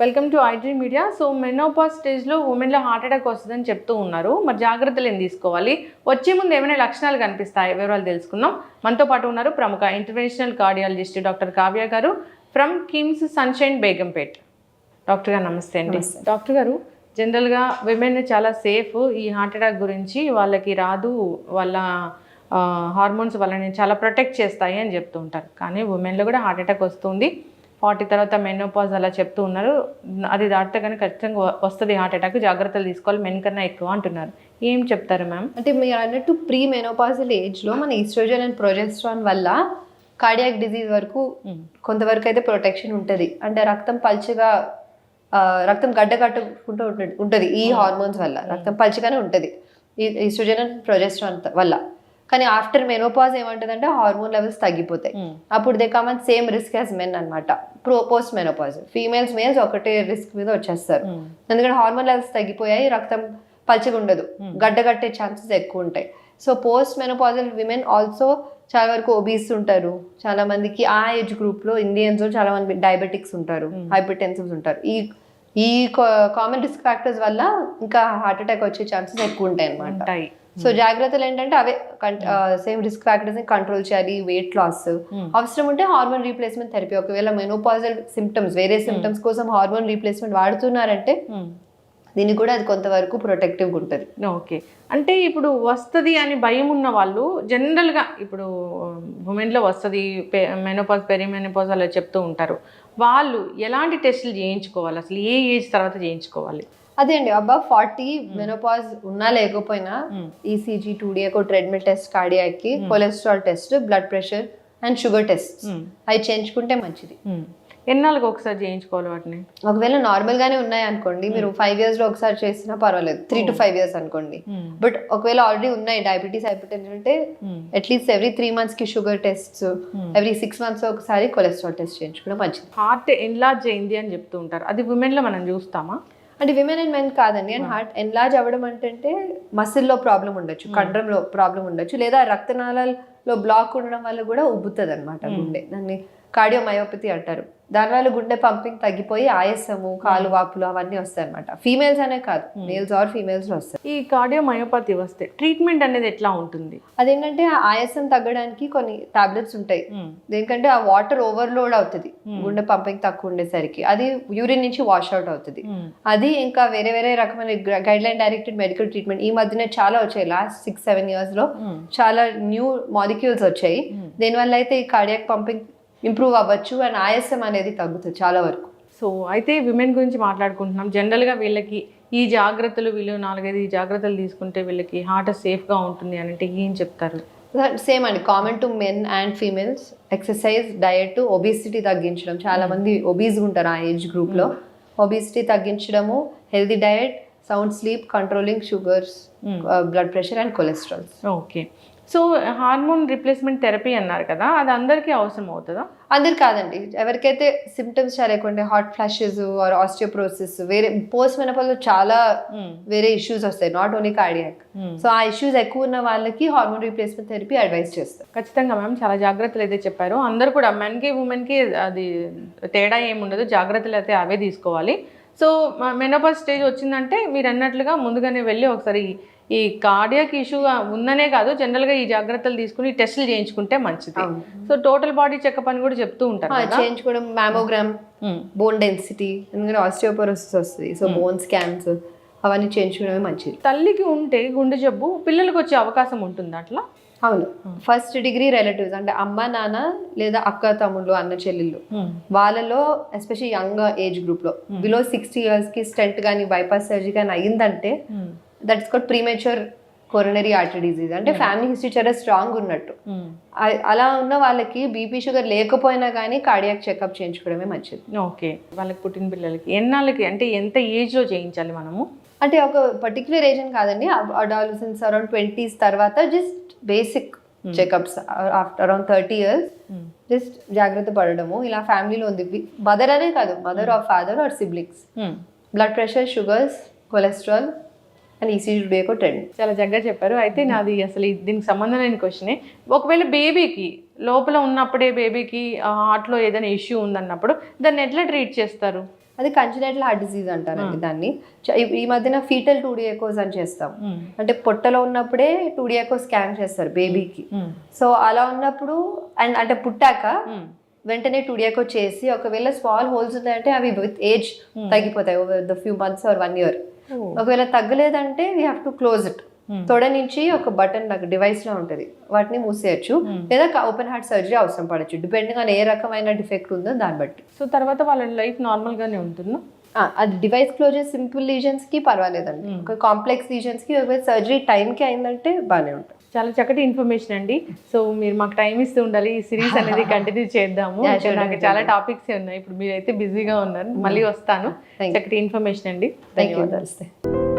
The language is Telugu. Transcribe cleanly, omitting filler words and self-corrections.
Welcome to iDream media. So menopause స్టేజ్లో ఉమెన్లో హార్ట్ అటాక్ వస్తుందని చెప్తూ ఉన్నారు. మరి జాగ్రత్తలు ఏం తీసుకోవాలి, వచ్చే ముందు ఏమైనా లక్షణాలు కనిపిస్తాయి, వివరాలు తెలుసుకుందాం. మనతో పాటు ఉన్నారు ప్రముఖ ఇంటర్వెన్షనల్ కార్డియాలజిస్ట్ డాక్టర్ కావ్య గారు from KIMS sunshine Begumpet. Doctor గారు నమస్తే అండి. డాక్టర్ గారు, జనరల్గా విమెన్ చాలా సేఫ్ ఈ హార్ట్ అటాక్ గురించి, వాళ్ళకి రాదు, వాళ్ళ హార్మోన్స్ వాళ్ళని చాలా ప్రొటెక్ట్ చేస్తాయి అని చెప్తూ ఉంటారు. కానీ ఉమెన్లో కూడా హార్ట్ అటాక్ వస్తుంది. 40 తర్వాత మెనోపాజ్ అలా చెప్తూ ఉన్నారు. అది దాటితే కానీ ఖచ్చితంగా వస్తుంది హార్ట్ అటాక్, జాగ్రత్తలు తీసుకోవాలి, మెన్ కన్నా ఎక్కువ అంటున్నారు. ఏం చెప్తారు మ్యామ్? అంటే మీరు అన్నట్టు ప్రీ మెనోపాజల్ ఏజ్లో మన ఈస్ట్రోజన్ అండ్ ప్రొజెస్ట్రాన్ వల్ల కార్డియాక్ డిజీజ్ వరకు కొంతవరకు అయితే ప్రొటెక్షన్ ఉంటుంది. అంటే రక్తం పల్చగా, రక్తం గడ్డ కట్టుకుంటూ ఉంటుంది ఈ హార్మోన్స్ వల్ల. రక్తం పల్చగానే ఉంటుంది ఈస్ట్రోజన్ అండ్ ప్రొజెస్ట్రాన్ వల్ల. కానీ ఆఫ్టర్ మెనోపాజ్ ఏమంటుందంటే హార్మోన్ లెవెల్స్ తగ్గిపోతాయి. అప్పుడు they come and same risk as men అనమాట. పోస్ట్ మెనోపాజ్ మేల్స్ ఒకటే రిస్క్ మీద వచ్చేస్తారు. ఎందుకంటే హార్మోన్ లెవెల్స్ తగ్గిపోయాయి, రక్తం పల్చగా ఉండదు, గడ్డ కట్టే ఛాన్సెస్ ఎక్కువ ఉంటాయి. So post menopausal women also చాలా వరకు ఒబీస్ ఉంటారు. చాలా మందికి ఆ ఏజ్ గ్రూప్ లో ఇండియన్స్ చాలా మంది డయాబెటిక్స్ ఉంటారు, హైపర్ టెన్సివ్స్ ఉంటారు. ఈ కామన్ రిస్క్ ఫ్యాక్టర్స్ వల్ల ఇంకా హార్ట్ అటాక్ వచ్చే ఛాన్సెస్ ఎక్కువ ఉంటాయి అన్నమాట. సో జాగ్రత్తలు ఏంటంటే అవే సేమ్ రిస్క్ ఫ్యాక్టర్స్ ని కంట్రోల్ చేయాలి, వెయిట్ లాస్, అవసరం ఉంటే హార్మోన్ రీప్లేస్మెంట్ థెరపీ. ఒకవేళ మెనోపాజల్ సిమ్టమ్స్ వేరే సిమ్టమ్స్ కోసం హార్మోన్ రీప్లేస్మెంట్ వాడుతున్నారంటే దీనికి కూడా అది కొంతవరకు ప్రొటెక్టివ్గా ఉంటుంది. ఓకే, అంటే ఇప్పుడు వస్తుంది అని భయం ఉన్న వాళ్ళు జనరల్గా ఇప్పుడు ఉమెన్లో వస్తుంది మెనోపాజ్ పెరిమెనోపాజ్ అలా చెప్తూ ఉంటారు. వాళ్ళు ఎలాంటి టెస్టులు చేయించుకోవాలి, అసలు ఏ ఏజ్ తర్వాత చేయించుకోవాలి? అదే అండి, అబవ్ 40 మెనోపాజ్ ఉన్నా లేకపోయినా ECG, 2D echo, treadmill test, cardiac కి, cholesterol test, blood pressure and sugar test అవి చేయించుకుంటే మంచిది. ఎన్నాళ్ళకి ఒకసారి చేయించుకోవాలి వాటిని? ఒకవేళ నార్మల్ గానే ఉన్నాయి అనుకోండి, మీరు 5 years లో ఒకసారి చేసినా పర్వాలేదు. 3 to 5 years అనుకోండి. బట్ ఒకవేళ ఆల్రెడీ ఉన్నాయి డయాబెటీస్, హైపర్ టెన్షన్ అంటే అట్లీస్ట్ ఎవ్రీ 3 months కి షుగర్ టెస్ట్, ఎవ్రీ 6 months ఒకసారి కొలెస్ట్రాల్ టెస్ట్ చేయించుకోవడం మంచిది. హార్ట్ ఎన్లార్జ్ అయింది అని చెప్తూ ఉంటారు, అది ఉమెన్ లో మనం చూస్తామా? అంటే విమెన్ అండ్ మెన్ కాదండి. అండ్ హార్ట్ ఎన్లార్జ్ అవ్వడం అంటే మసిల్లో ప్రాబ్లం ఉండొచ్చు, కండరంలో ప్రాబ్లం ఉండొచ్చు, లేదా రక్తనాళాల్లో బ్లాక్ ఉండడం వల్ల కూడా ఉబ్బుతుంది అనమాట గుండె. దాన్ని కార్డియోమయోపతి అంటారు. దానివల్ల గుండె పంపింగ్ తగ్గిపోయి ఆయాసము, కాలు వాపులు అవన్నీ వస్తాయి అనమాట. ఫీమేల్స్ అనే కాదు, మేల్స్ ఆర్ ఫీమేల్స్ లో వస్తాయి. ఈ కార్డియోమయోపతి వస్తే ట్రీట్మెంట్ అనేది ఎట్లా ఉంటుంది? అదేంటంటే ఆయాసం తగ్గడానికి కొన్ని టాబ్లెట్స్ ఉంటాయి. ఎందుకంటే ఆ వాటర్ ఓవర్లోడ్ అవుతుంది గుండె పంపింగ్ తక్కువ ఉండేసరికి, అది యూరిన్ నుంచి వాష్ అవుట్ అవుతుంది. అది ఇంకా వేరే వేరే రకమైన guide line directed medical treatment ఈ మధ్యనే చాలా వచ్చాయి. లాస్ట్ 6-7 years లో చాలా న్యూ మాలిక్యూల్స్ వచ్చాయి. దీనివల్ల అయితే ఈ కార్డియాక్ పంపింగ్ ఇంప్రూవ్ అవ్వచ్చు అండ్ ఆయాసం అనేది తగ్గుతుంది చాలా వరకు. సో అయితే విమెన్ గురించి మాట్లాడుకుంటున్నాం. జనరల్గా వీళ్ళకి ఈ జాగ్రత్తలు, వీళ్ళు 4-5 జాగ్రత్తలు తీసుకుంటే వీళ్ళకి హార్ట్ సేఫ్గా ఉంటుంది అని అంటే ఏం చెప్తారు? సేమ్ అండి, common to men and females. Exercise, diet, obesity తగ్గించడం. చాలా మంది ఒబీస్గా ఉంటారు ఆ ఏజ్ గ్రూప్లో. ఒబిసిటీ తగ్గించడము, healthy diet, sound sleep, controlling sugars, blood pressure and cholesterol. Okay, so hormone replacement therapy అన్నారు కదా, అది అందరికీ అవసరం అవుతుందా? అందరు కాదండి. ఎవరికైతే సిమ్టమ్స్ చాలా ఎక్కువ, హాట్ ఫ్లాషెస్ ఆర్ ఆస్టియోప్రోసిస్, వేరే పోస్ట్ మెనోపాజ్ చాలా వేరే ఇష్యూస్ వస్తాయి, నాట్ ఓన్లీ కార్డియాక్. సో ఆ ఇష్యూస్ ఎక్కువ ఉన్న వాళ్ళకి హార్మోన్ రీప్లేస్మెంట్ థెరపీ అడ్వైస్ చేస్తారు. ఖచ్చితంగా మ్యామ్, చాలా జాగ్రత్తలు అయితే చెప్పారు. అందరు కూడా మెన్కి ఉమెన్కి అది తేడా ఏముండదు, జాగ్రత్తలు అయితే అవే తీసుకోవాలి. సో మెనోపాజ్ స్టేజ్ వచ్చిందంటే మీరు అన్నట్లుగా ముందుగానే వెళ్ళి ఒకసారి ఈ కార్డియాక్ ఇష్యూ ఉందనే కాదు, జనరల్గా ఈ జాగ్రత్తలు తీసుకుని టెస్టులు చేయించుకుంటే మంచిది. సో టోటల్ బాడీ చెకప్ అని కూడా చెప్తూ ఉంటారు, చేయించుకోవడం. మ్యామోగ్రామ్, బోన్ డెన్సిటీ, ఎందుకంటే ఆస్టియోపోరోసిస్ వస్తుంది, సో బోన్ స్కాన్స్ అవన్నీ చేయించుకోవడమే మంచిది. తల్లికి ఉంటే గుండె జబ్బు పిల్లలకు వచ్చే అవకాశం ఉంటుంది అట్లా? అవును, 1st degree రిలేటివ్స్ అంటే అమ్మ, నాన్న లేదా అక్క, తమ్ముళ్ళు, అన్న, చెల్లెళ్ళు, వాళ్ళలో ఎస్పెషల్లీ యంగ్ ఏజ్ గ్రూప్ లో బిలో 60 years కి స్టెంట్ కానీ బైపాస్ సర్జరీ కానీ అయ్యిందంటే that's called premature coronary artery disease. అంటే ఫ్యామిలీ హిస్టరీ చాలా స్ట్రాంగ్ ఉన్నట్టు. అలా ఉన్న వాళ్ళకి బీపీ, షుగర్ లేకపోయినా కానీ కార్డియాక్ చెకప్ చేయించుకోవడమే మంచిది. ఓకే, వాళ్ళకి పుట్టిన పిల్లలకి ఎన్నాళ్ళకి, అంటే ఎంత ఏజ్ లో చేయించాలి మనము? అంటే ఒక పర్టిక్యులర్ ఏజ్ అని కాదండి, అడాలసెన్స్ అరౌండ్ 20s తర్వాత just basic checkups. After around 30 years just జాగ్రత్త పడడము. ఇలా ఫ్యామిలీలో ఉంది, మదర్ అనే కాదు, mother or father or siblings, blood pressure, sugars, cholesterol and ECG, బేకో, ట్రెండ్. చాలా చక్కగా చెప్పారు. అయితే నాది అసలు దీనికి సంబంధం లేని క్వశ్చనే, ఒకవేళ బేబీకి లోపల ఉన్నప్పుడే బేబీకి హార్ట్లో ఏదైనా ఇష్యూ ఉందన్నప్పుడు దాన్ని ఎట్లా ట్రీట్ చేస్తారు? అది కంజనైటల్ హార్ట్ డిసీజ్ అంటారండి దాన్ని. ఈ మధ్యన ఫీటల్ 2D ఎకోస్ అని చేస్తాం, అంటే పొట్టలో ఉన్నప్పుడే 2D ఎకో స్కాన్ చేస్తారు బేబీకి. సో అలా ఉన్నప్పుడు అండ్ అంటే పుట్టాక వెంటనే 2D ఎకో చేసి ఒకవేళ స్మాల్ హోల్స్ ఉన్నాయంటే అవి విత్ ఏజ్ తగ్గిపోతాయి over the few months or 1 year. ఒకవేళ తగ్గలేదంటే we have to close it. తొడ నుంచి ఒక బటన్ నాకు డివైస్ లో ఉంటుంది, వాటిని మూసేయచ్చు లేదా ఓపెన్ హార్ట్ సర్జరీ అవసరం పడచ్చు, డిపెండింగ్ ఆన్ ఏ రకమైన డిఫెక్ట్ ఉందో దాన్ని బట్టి. సో తర్వాత వాళ్ళ లైఫ్ నార్మల్ గానే ఉంటుందా? అది డివైస్ క్లోజర్ సింపుల్ లీజన్స్ కి పర్వాలేదండి, ఒక కాంప్లెక్స్ లీజన్స్ కి ఒకవేళ సర్జరీ టైంకి అయిందంటే బాగానే ఉంటుంది. చాలా చక్కటి ఇన్ఫర్మేషన్ అండి. సో మీరు మాకు టైం ఇస్తూ ఉండాలి, ఈ సిరీస్ అనేది కంటిన్యూ చేద్దాము. నాకు చాలా టాపిక్స్ ఉన్నాయి, ఇప్పుడు మీరైతే బిజీగా ఉన్నారు, మళ్ళీ వస్తాను. చక్కటి ఇన్ఫర్మేషన్ అండి, ధన్యవాదాలు.